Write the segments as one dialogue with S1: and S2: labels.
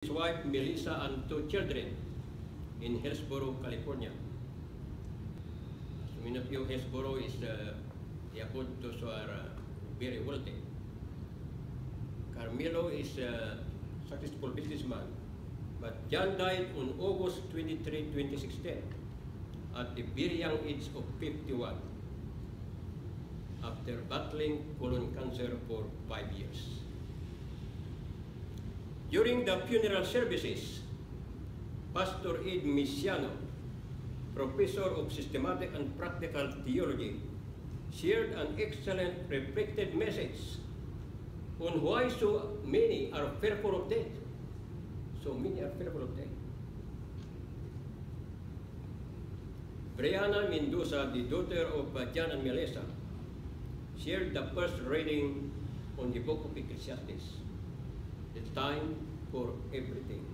S1: his wife Melissa and 2 children in Hillsborough, California. As many of you, Hillsborough is the abode those who are very wealthy. Carmelo is a successful businessman, but John died on August 23, 2016 at the very young age of 51 after battling colon cancer for 5 years. During the funeral services, Pastor Ed Misiano, professor of systematic and practical theology, shared an excellent reflected message on why so many are fearful of death. So many are fearful of death. Brianna Mendoza, the daughter of John and Melissa, shared the first reading on the book of Ecclesiastes, the time for everything.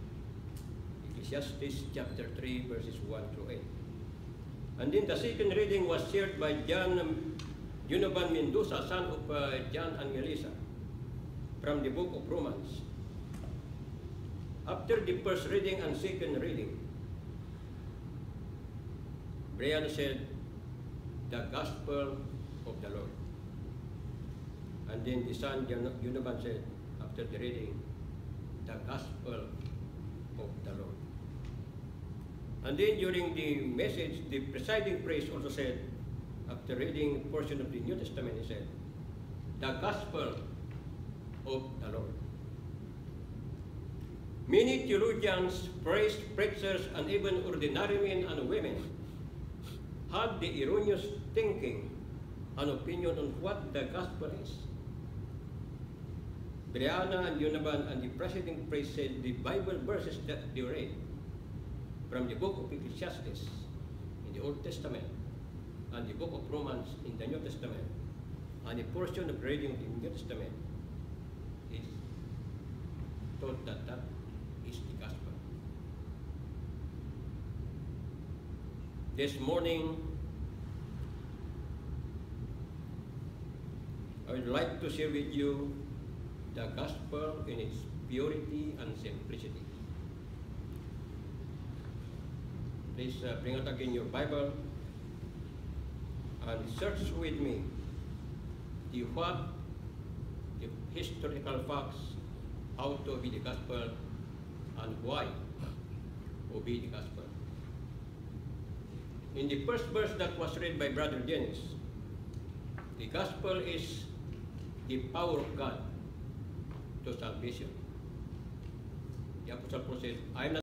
S1: Ecclesiastes chapter 3, verses 1 through 8. And then the second reading was shared by John Junoban Mendoza, son of John and Melissa, from the book of Romans. After the first reading and second reading, Brian said, "The gospel of the Lord." And then the son Junoban said, after the reading, "The gospel of the Lord." And then during the message, the presiding priest also said, after reading a portion of the New Testament, he said, "The gospel of the Lord." Many theologians, priests, preachers, and even ordinary men and women had the erroneous thinking and opinion on what the gospel is. Brianna and Junoban and the presiding priest said the Bible verses that they read from the book of Ecclesiastes in the Old Testament and the book of Romans in the New Testament and a portion of reading of the New Testament is taught that that is the gospel. This morning, I would like to share with you the gospel in its purity and simplicity. Please bring out again your Bible and search with me the historical facts, how to obey the gospel, and why obey the gospel. In the first verse that was read by Brother Dennis, the gospel is the power of God to salvation. The Apostle Paul said, "I am not